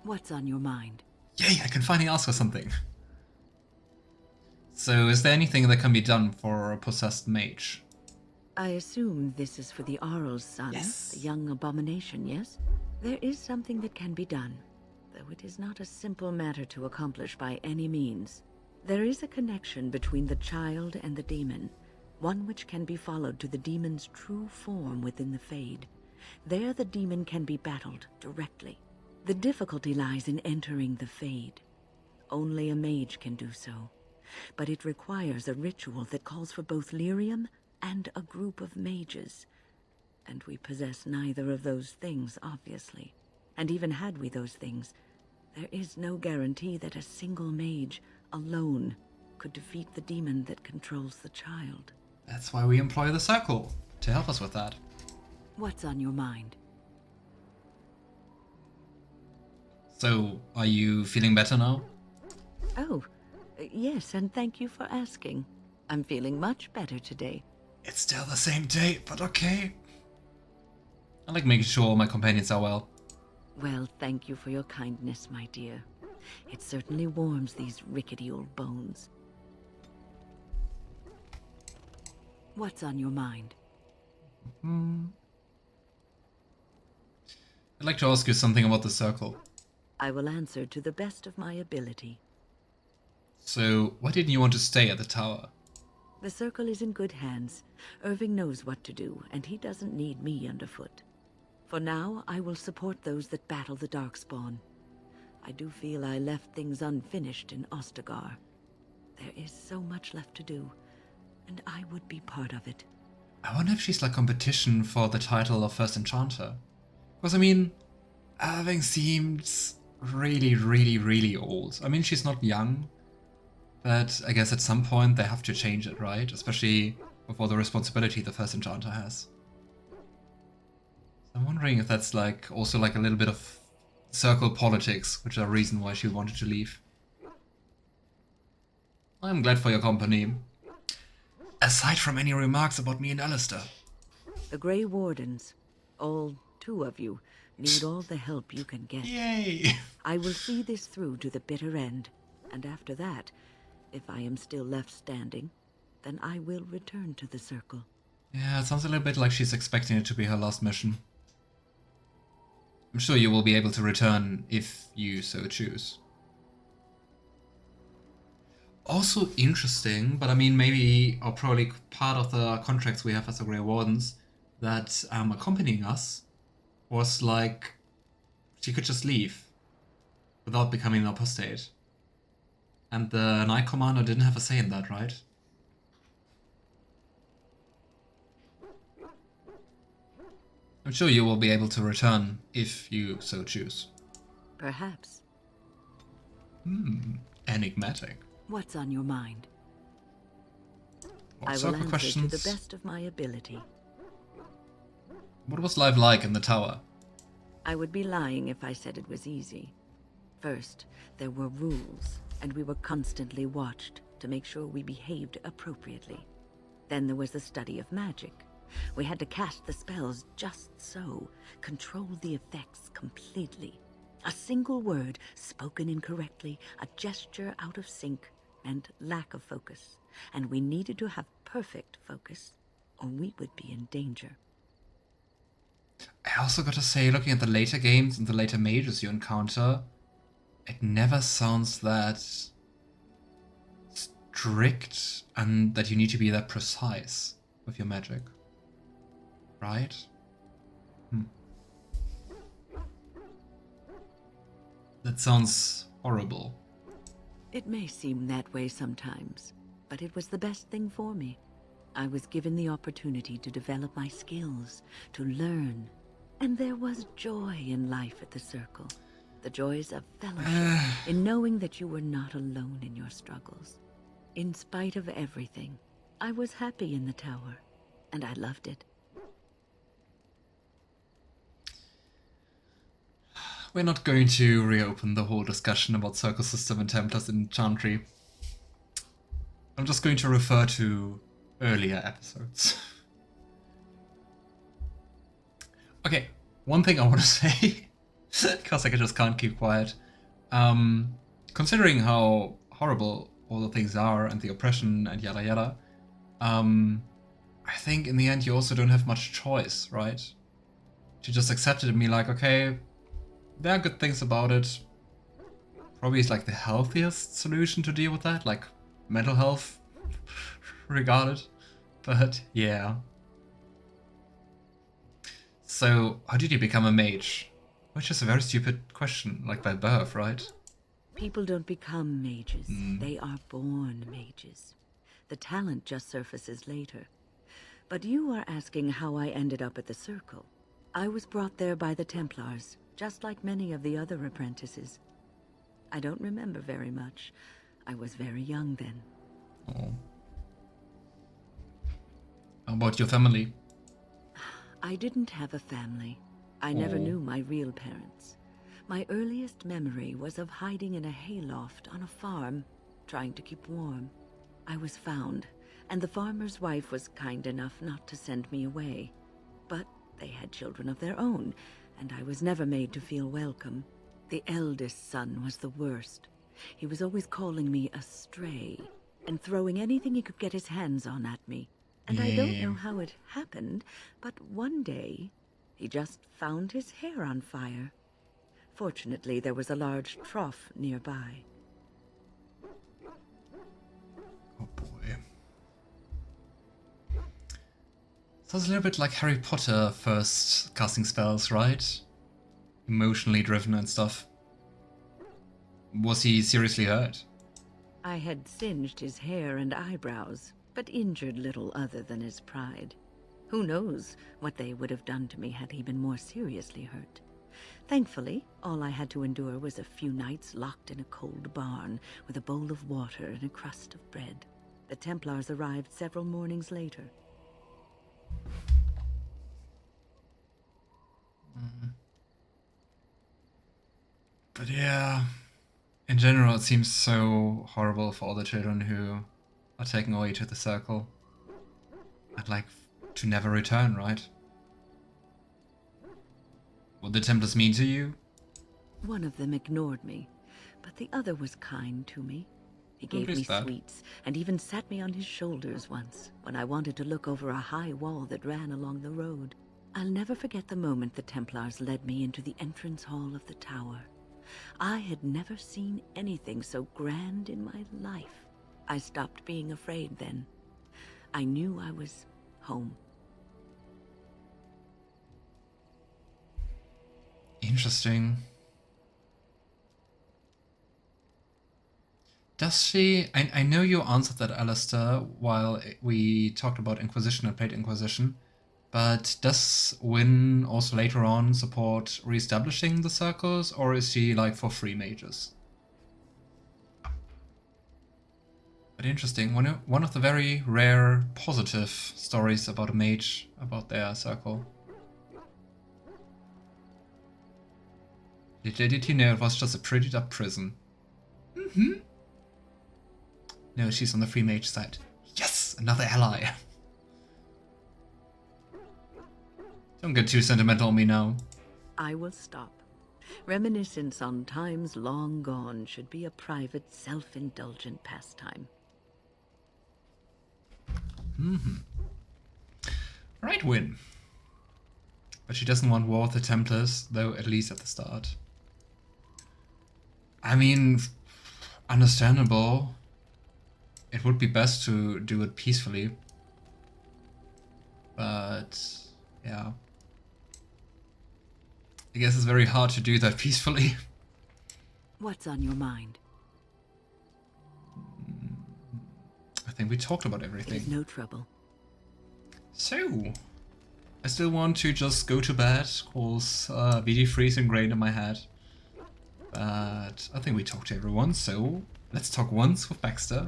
What's on your mind? Yay, I can finally ask her something. So, is there anything that can be done for a possessed mage? I assume this is for the Arl's son, Yes. the young abomination, yes? There is something that can be done, though it is not a simple matter to accomplish by any means. There is a connection between the child and the demon, one which can be followed to the demon's true form within the Fade. There the demon can be battled directly. The difficulty lies in entering the Fade. Only a mage can do so, but it requires a ritual that calls for both lyrium and a group of mages. And we possess neither of those things, obviously. And even had we those things, there is no guarantee that a single mage, alone, could defeat the demon that controls the child. That's why we employ the circle, to help us with that. What's on your mind? So, are you feeling better now? Oh, yes, and thank you for asking. I'm feeling much better today. It's still the same day, but okay. I like making sure all my companions are well. Well, thank you for your kindness, my dear. It certainly warms these rickety old bones. What's on your mind? I'd like to ask you something about the circle. I will answer to the best of my ability. So, why didn't you want to stay at the tower? The circle is in good hands. Irving knows what to do, and he doesn't need me underfoot. For now, I will support those that battle the Darkspawn. I do feel I left things unfinished in Ostagar. There is so much left to do, and I would be part of it. I wonder if she's like competition for the title of First Enchanter. Because, I mean, Irving seems really old. I mean, she's not young, but I guess at some point they have to change it, right? Especially with all the responsibility the First Enchanter has. I'm wondering if that's like also like a little bit of circle politics, which is a reason why she wanted to leave. I'm glad for your company. Aside from any remarks about me and Alistair. The Grey Wardens, all 2 of you, need all the help you can get. Yay! I will see this through to the bitter end, and after that, if I am still left standing, then I will return to the circle. Yeah, it sounds a little bit like she's expecting it to be her last mission. I'm sure you will be able to return if you so choose. Also interesting, but I mean maybe, or probably part of the contracts we have as the Grey Wardens, that accompanying us was like, she could just leave without becoming an apostate. And the Knight Commander didn't have a say in that, right? I'm sure you will be able to return if you so choose. Perhaps. Enigmatic. What's on your mind? What I will circle answer questions? to the best of my ability. What was life like in the tower? I would be lying if I said it was easy. First, there were rules, and we were constantly watched to make sure we behaved appropriately. Then there was the study of magic. We had to cast the spells just so, control the effects completely. A single word spoken incorrectly, a gesture out of sync, and lack of focus. And we needed to have perfect focus, or we would be in danger. I also gotta say, looking at the later games and the later mages you encounter, it never sounds that strict and that you need to be that precise with your magic. Right? That sounds horrible. It may seem that way sometimes, but it was the best thing for me. I was given the opportunity to develop my skills, to learn, and there was joy in life at the circle. The joys of fellowship, in knowing that you were not alone in your struggles. In spite of everything, I was happy in the tower, and I loved it. We're not going to reopen the whole discussion about circle system and Templars in Chantry. I'm just going to refer to earlier episodes. Okay, one thing I want to say. Because I just can't keep quiet. Considering how horrible all the things are and the oppression and yada yada, I think in the end you also don't have much choice, right? To just accept it and be like, okay, there are good things about it. Probably it's like the healthiest solution to deal with that, like mental health regarded. But yeah. So, how did you become a mage? Which is a very stupid question, like by birth, right? People don't become mages. They are born mages. The talent just surfaces later. But you are asking how I ended up at the Circle. I was brought there by the Templars, just like many of the other apprentices. I don't remember very much. I was very young then. Oh. How about your family? I didn't have a family. I never knew my real parents. My earliest memory was of hiding in a hayloft on a farm, trying to keep warm. I was found, and the farmer's wife was kind enough not to send me away. But they had children of their own, and I was never made to feel welcome. The eldest son was the worst. He was always calling me a stray, and throwing anything he could get his hands on at me. And I don't know how it happened, but one day, he just found his hair on fire. Fortunately, there was a large trough nearby. Oh boy. Sounds a little bit like Harry Potter first casting spells, right? Emotionally driven and stuff. Was he seriously hurt? I had singed his hair and eyebrows, but injured little other than his pride. Who knows what they would have done to me had he been more seriously hurt. Thankfully, all I had to endure was a few nights locked in a cold barn with a bowl of water and a crust of bread. The Templars arrived several mornings later. But yeah, in general it seems so horrible for all the children who are taken away to the Circle. And like, to never return, right? What the Templars mean to you? One of them ignored me, but the other was kind to me. He gave me sweets and even sat me on his shoulders once when I wanted to look over a high wall that ran along the road. I'll never forget the moment the Templars led me into the entrance hall of the tower. I had never seen anything so grand in my life. I stopped being afraid then. I knew I was home. Interesting. Does she... I know you answered that, Alistair, while we talked about Inquisition and played Inquisition, but does Wynne also later on support re-establishing the circles, or is she like for free mages? But interesting, one of the very rare positive stories about a mage, about their circle. Did you know it was just a prettied up prison? Mm-hmm. No, she's on the free mage side. Yes, another ally. Don't get too sentimental on me now. I will stop. Reminiscence on times long gone should be a private, self-indulgent pastime. Right, Wynne. But she doesn't want war with the Templars, though at least at the start. I mean, understandable. It would be best to do it peacefully. But, yeah. I guess it's very hard to do that peacefully. What's on your mind? I think we talked about everything. It is no trouble. So, I still want to just go to bed, cause BD freeze ingrained in my head. But I think we talked to everyone, so let's talk once with Baxter.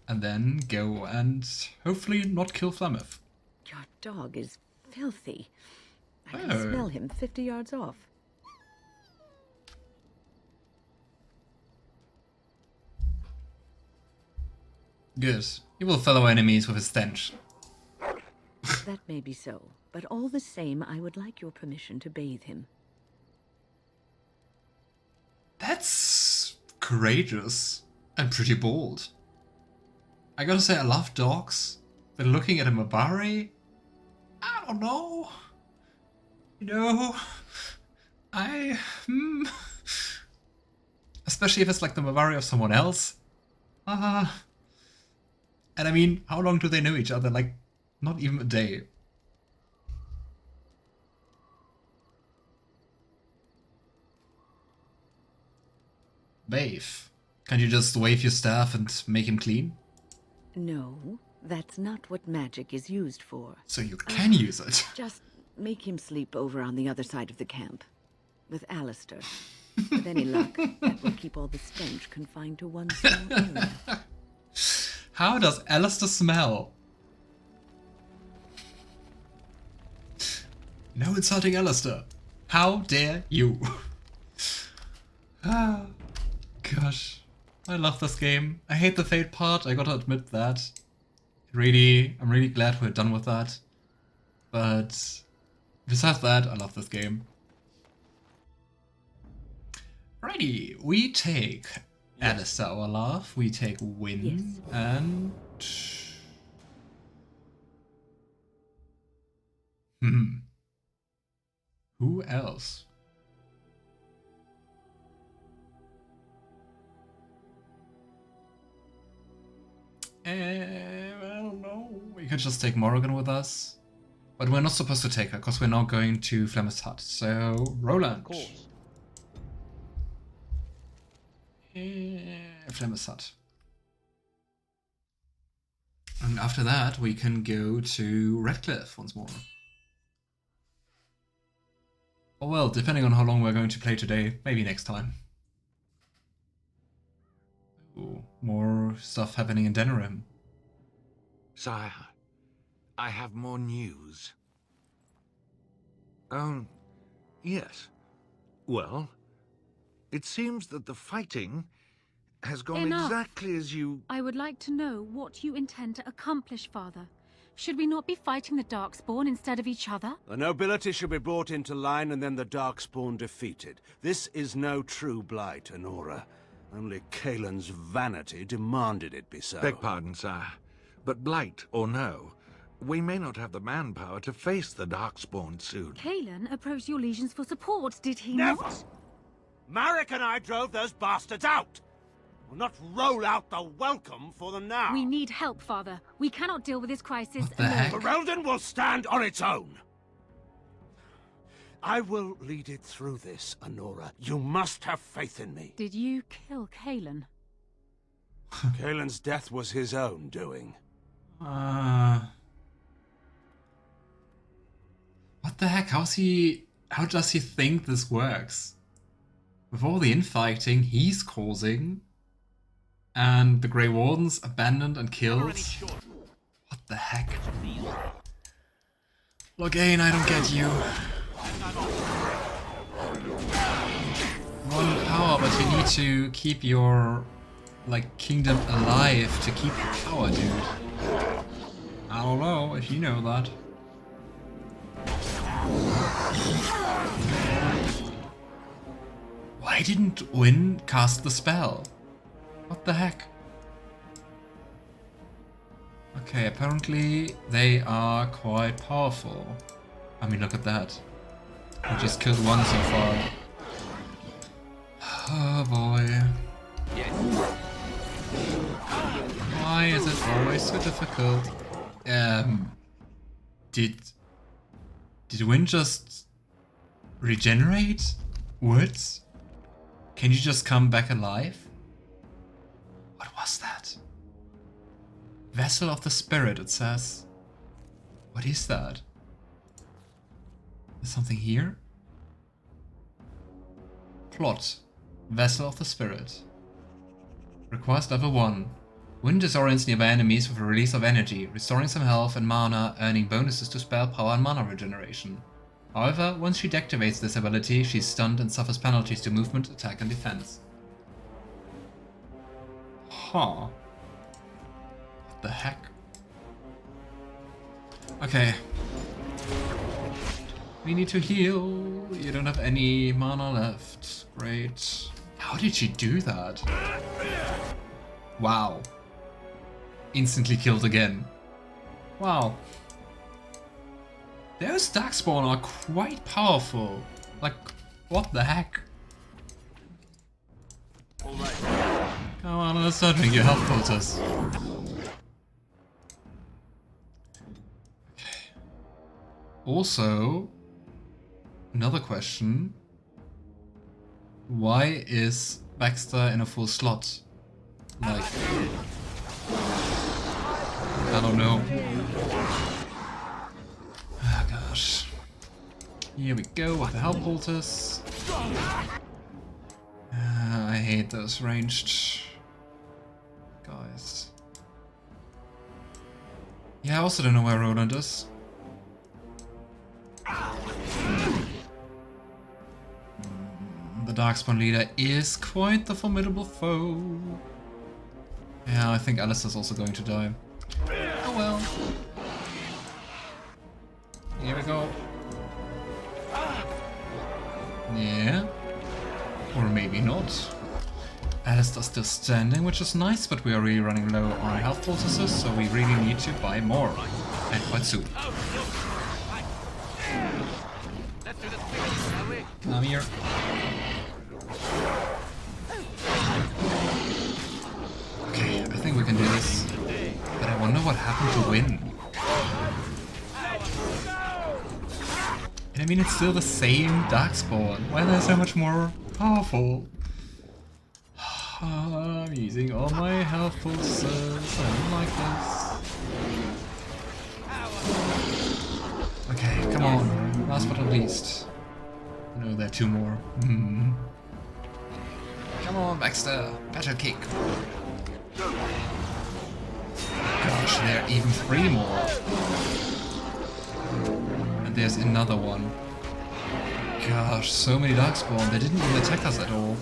And then go and hopefully not kill Flameth. Your dog is filthy. I can smell him 50 yards off. Good. He will fellow enemies with his stench. That may be so, but all the same, I would like your permission to bathe him. That's courageous and pretty bold. I gotta say, I love dogs, but looking at a Mabari, I don't know. You know, especially if it's like the Mabari of someone else. And I mean, how long do they know each other? Like, not even a day. Wave. Can you just wave your staff and make him clean? No, that's not what magic is used for. So you can use it. Just make him sleep over on the other side of the camp. With Alistair. With any luck, that will keep all the stench confined to one small area. How does Alistair smell? No insulting Alistair. How dare you? Ah, gosh. I love this game. I hate the fate part, I gotta admit that. I'm really glad we're done with that. But besides that, I love this game. Righty, we take Alistair, our love, we take Wynne, and... Who else? I don't know. We could just take Morrigan with us. But we're not supposed to take her, because we're now going to Flemeth's hut. So, Roland. Of course. Flemeth's hut. And after that, we can go to Redcliffe once more. Oh well, depending on how long we're going to play today, maybe next time. Ooh, more stuff happening in Denerim. Sire, I have more news. Oh, yes. Well, it seems that the fighting has gone exactly as you... I would like to know what you intend to accomplish, Father. Should we not be fighting the Darkspawn instead of each other? The nobility should be brought into line and then the Darkspawn defeated. This is no true blight, Anora. Only Kaelin's vanity demanded it be so. Beg pardon, sire. But blight or no, we may not have the manpower to face the Darkspawn soon. Kaelin approached your legions for support, did he Never! not? Marek and I drove those bastards out! We'll not roll out the welcome for them now. We need help, Father. We cannot deal with this crisis What the alone. heck? Ferelden will stand on its own. I will lead it through this, Anora. You must have faith in me. Did you kill Kaelin? Kaelin's death was his own doing. What the heck? How does he think this works? With all the infighting he's causing, and the Grey Wardens abandoned and killed. What the heck? Oghren, I don't get you. One power, but you need to keep your kingdom alive to keep your power, dude. I don't know if you know that. Why didn't Wynne cast the spell? What the heck? Okay, apparently they are quite powerful. I mean, look at that. We just killed one so far. Oh boy. Why is it always so difficult? Did Wynne just regenerate? What? Can you just come back alive? What was that? Vessel of the Spirit, it says. What is that? There's something here? Plot. Vessel of the Spirit. Requires level 1. Wynne disorients nearby enemies with a release of energy, restoring some health and mana, earning bonuses to spell power and mana regeneration. However, once she deactivates this ability, she's stunned and suffers penalties to movement, attack and defense. Huh. What the heck? Okay. We need to heal. You don't have any mana left. Great. How did she do that? Wow. Instantly killed again. Wow. Those Darkspawn are quite powerful. Like, what the heck? Come on, let's start doing your health filters. Okay. Also, another question. Why is Baxter in a full slot? Like, I don't know. Oh gosh. Here we go with the help bolters. I hate those ranged guys. Yeah, I also don't know where Roland is. The Darkspawn leader is quite the formidable foe. Yeah, I think Alistair's also going to die. Oh well. Here we go. Yeah. Or maybe not. Alistair's still standing, which is nice, but we are really running low on health poultices, so we really need to buy more. And quite soon. Come here. Okay, I think we can do this. But I wonder what happened to Wynne. And I mean, it's still the same Darkspawn. Why are they so much more powerful? I'm using all my health pulses. I don't like this. Okay, come on. Last but not least. No, there are two more. Come on, Baxter. Better kick. Gosh, there are even three more. And there's another one. Gosh, so many Darkspawn. They didn't even attack us at all.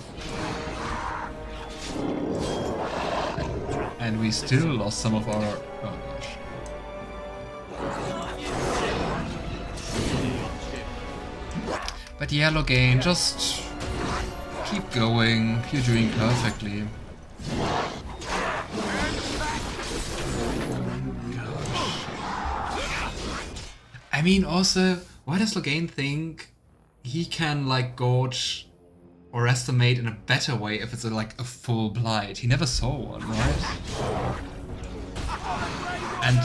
And we still lost some of our... Oh gosh. But yeah, Loghain, just keep going. You're doing perfectly. Gosh. I mean, also, why does Loghain think he can, like, gauge or estimate in a better way if it's like a full blight? He never saw one, right? And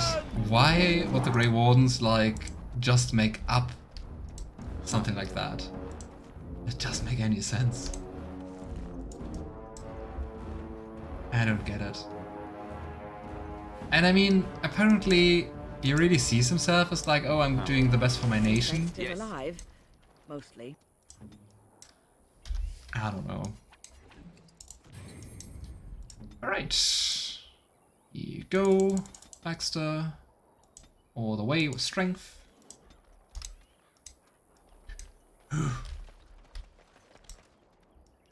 why would the Grey Wardens, like, just make up something like that? It doesn't make any sense. I don't get it. And I mean, apparently he really sees himself as like, oh, I'm doing the best for my nation. Still alive, mostly. I don't know. Alright. Here you go, Baxter. All the way with strength.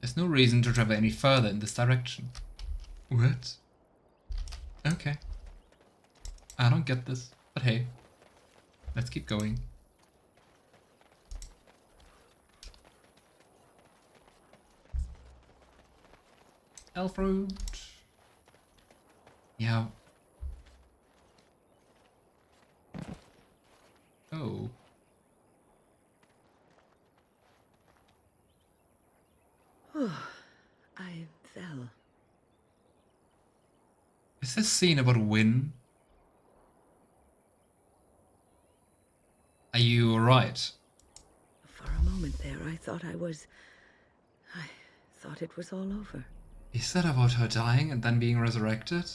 There's no reason to travel any further in this direction. What? Okay. I don't get this, but hey. Let's keep going. Elf Road. Yeah. Oh. I fell. Is this scene about Wynne? Are you alright? For a moment there, I thought I thought it was all over. Is that about her dying and then being resurrected?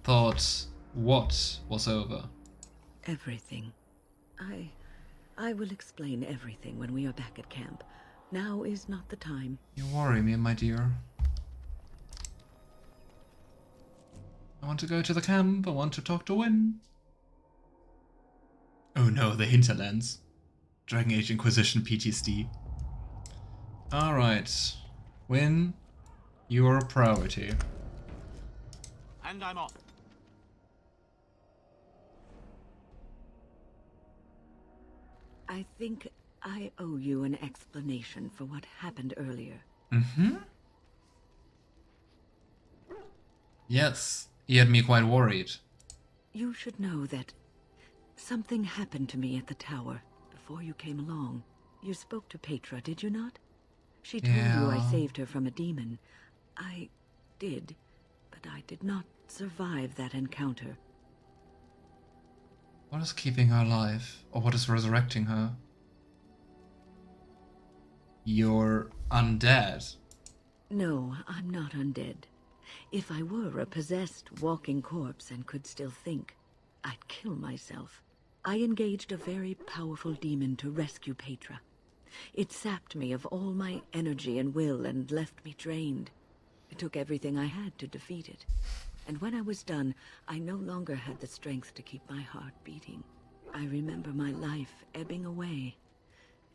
Thought what was over? Everything. I will explain everything when we are back at camp. Now is not the time. You worry me, my dear. I want to go to the camp. I want to talk to Wynne. Oh no, the hinterlands. Dragon Age Inquisition PTSD. Alright. Wynne, you're a priority. And I'm off. I think I owe you an explanation for what happened earlier. Mm-hmm. Yes, he had me quite worried. You should know that something happened to me at the tower before you came along. You spoke to Petra, did you not? She told you I saved her from a demon. I did, but I did not survive that encounter. What is keeping her alive? Or what is resurrecting her? You're undead. No, I'm not undead. If I were a possessed walking corpse and could still think, I'd kill myself. I engaged a very powerful demon to rescue Petra. It sapped me of all my energy and will and left me drained. It took everything I had to defeat it. And when I was done, I no longer had the strength to keep my heart beating. I remember my life ebbing away.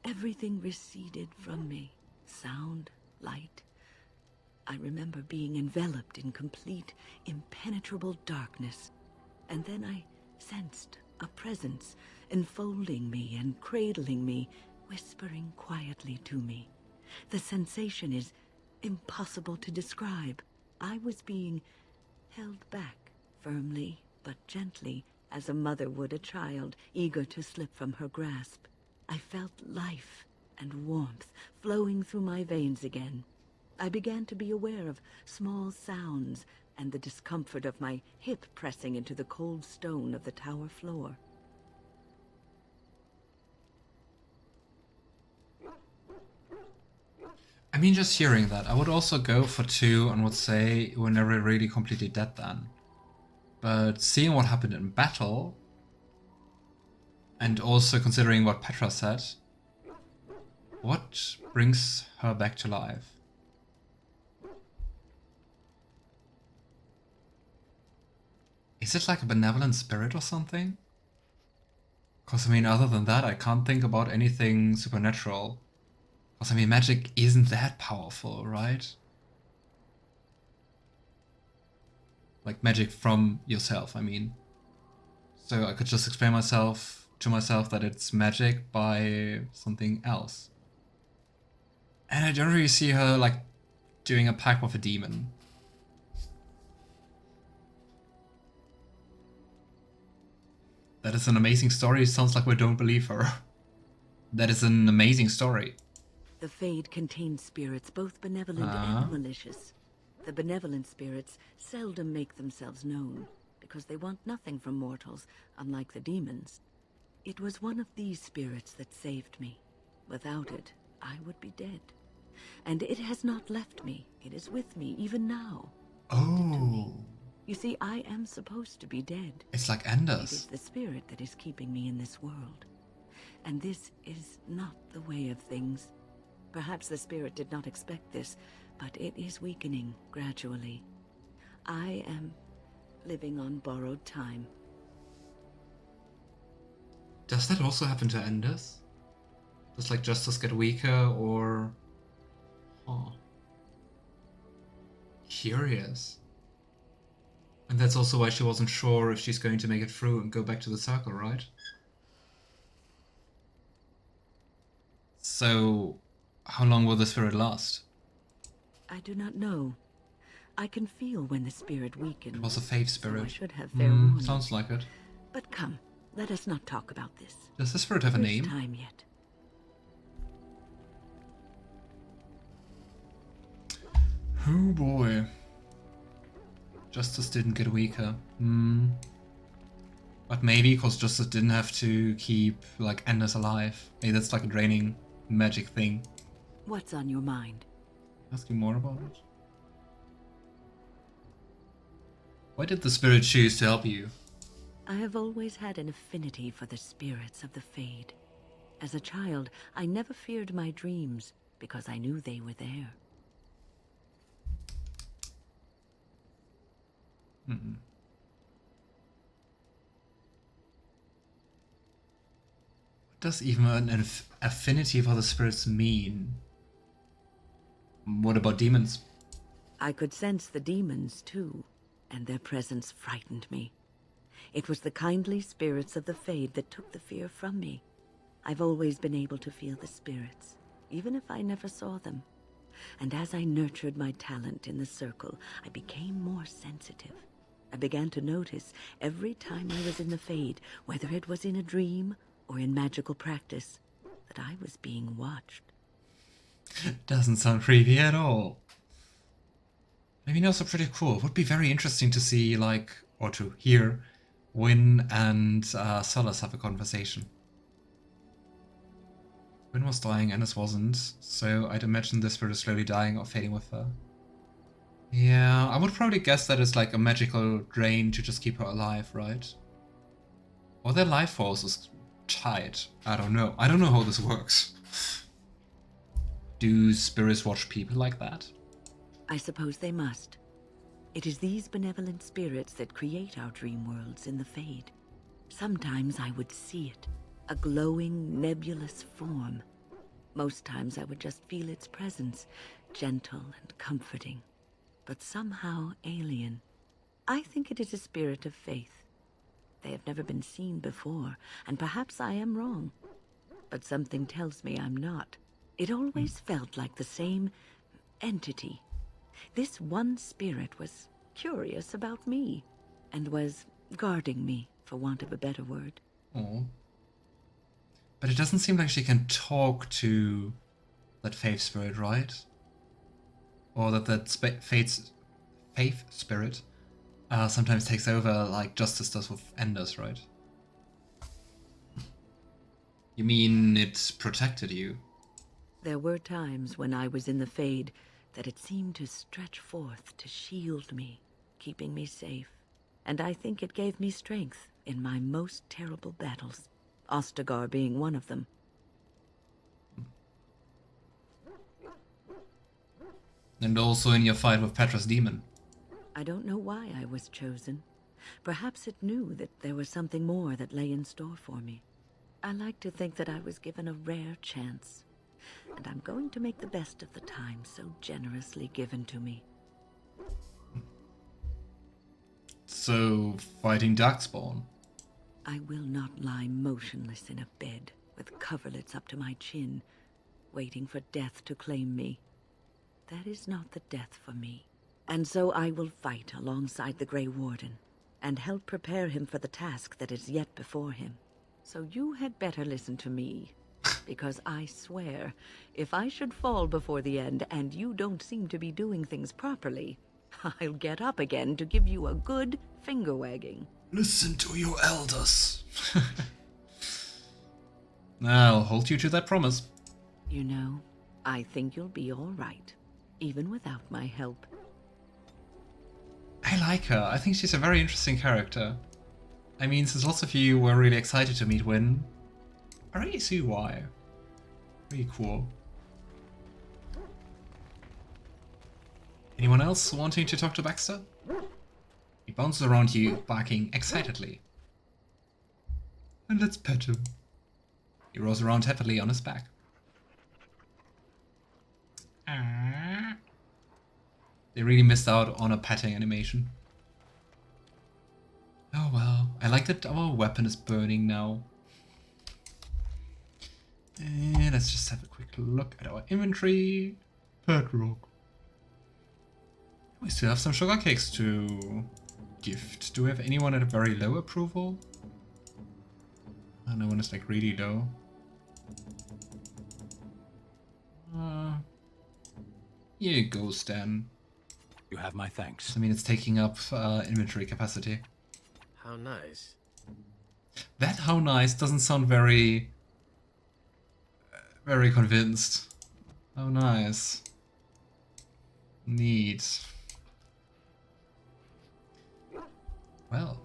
Everything receded from me. Sound, light. I remember being enveloped in complete, impenetrable darkness. And then I sensed a presence enfolding me and cradling me, whispering quietly to me. The sensation is impossible to describe. I was being held back, firmly but gently, as a mother would a child, eager to slip from her grasp. I felt life and warmth flowing through my veins again. I began to be aware of small sounds and the discomfort of my hip pressing into the cold stone of the tower floor. I mean, just hearing that, I would also go for 2 and would say we're never really completely dead then. But seeing what happened in battle, and also considering what Petra said, what brings her back to life? Is it like a benevolent spirit or something? Because I mean, other than that, I can't think about anything supernatural. Because, I mean, magic isn't that powerful, right? Like magic from yourself, I mean. So I could just explain to myself that it's magic by something else. And I don't really see her, like, doing a pact with a demon. That is an amazing story. It sounds like we don't believe her. That is an amazing story. The Fade contains spirits both benevolent and malicious. The benevolent spirits seldom make themselves known, because they want nothing from mortals, unlike the demons. It was one of these spirits that saved me. Without it, I would be dead. And it has not left me. It is with me, even now. Oh. You see, I am supposed to be dead. It's like It Anders. is the spirit that is keeping me in this world. And this is not the way of things. Perhaps the spirit did not expect this, but it is weakening gradually. I am living on borrowed time. Does that also happen to Anders? Does like justice get weaker or... Oh. Curious. And that's also why she wasn't sure if she's going to make it through and go back to the circle, right? So, how long will the spirit last? I do not know. I can feel when the spirit weakens. It was a faith so spirit. I should have fair warning. Sounds like it. But come, let us not talk about this. Does the spirit have a There's name? time yet. Oh boy. Justice didn't get weaker. But maybe because Justice didn't have to keep like Anders alive. Maybe that's like a draining magic thing. What's on your mind? Ask you more about it? Why did the spirit choose to help you? I have always had an affinity for the spirits of the Fade. As a child, I never feared my dreams because I knew they were there. What does even an affinity for the spirits mean? What about demons? I could sense the demons, too, and their presence frightened me. It was the kindly spirits of the Fade that took the fear from me. I've always been able to feel the spirits, even if I never saw them. And as I nurtured my talent in the circle, I became more sensitive. I began to notice every time I was in the Fade, whether it was in a dream or in magical practice, that I was being watched. Doesn't sound creepy at all. I mean, also pretty cool. Would be very interesting to see, like, or to hear Wynne and Solas have a conversation. Wynne was dying, Ennis wasn't, so I'd imagine the spirit is slowly dying or fading with her. Yeah, I would probably guess that it's like a magical drain to just keep her alive, right? Or their life force is tight. I don't know. I don't know how this works. Do spirits watch people like that? I suppose they must. It is these benevolent spirits that create our dream worlds in the Fade. Sometimes I would see it, a glowing, nebulous form. Most times I would just feel its presence, gentle and comforting, but somehow alien. I think it is a spirit of faith. They have never been seen before, and perhaps I am wrong. But something tells me I'm not. It always felt like the same entity. This one spirit was curious about me, and was guarding me, for want of a better word. Oh. But it doesn't seem like she can talk to that faith spirit, right? Or that faith spirit sometimes takes over like Justice does with Enders, right? You mean it protected you? There were times when I was in the Fade that it seemed to stretch forth to shield me, keeping me safe. And I think it gave me strength in my most terrible battles, Ostagar being one of them. And also in your fight with Petra's demon. I don't know why I was chosen. Perhaps it knew that there was something more that lay in store for me. I like to think that I was given a rare chance, and I'm going to make the best of the time so generously given to me. So, fighting Darkspawn. I will not lie motionless in a bed with coverlets up to my chin, waiting for death to claim me. That is not the death for me. And so I will fight alongside the Grey Warden, and help prepare him for the task that is yet before him. So you had better listen to me, because I swear, if I should fall before the end and you don't seem to be doing things properly, I'll get up again to give you a good finger-wagging. Listen to your elders. I'll hold you to that promise. You know, I think you'll be all right, even without my help. I like her. I think she's a very interesting character. I mean, since lots of you were really excited to meet Wynne, I really see why. Pretty cool. Anyone else wanting to talk to Baxter? He bounces around you, barking excitedly. And let's pet him. He rolls around happily on his back. They really missed out on a petting animation. Oh well, I like that our weapon is burning now. And let's just have a quick look at our inventory. Pet rock. We still have some sugar cakes to gift. Do we have anyone at a very low approval? Oh, no one is like really low. Here you go, Sten. You have my thanks. I mean, it's taking up inventory capacity. How nice. That how nice doesn't sound very convinced. How nice. Neat. Well,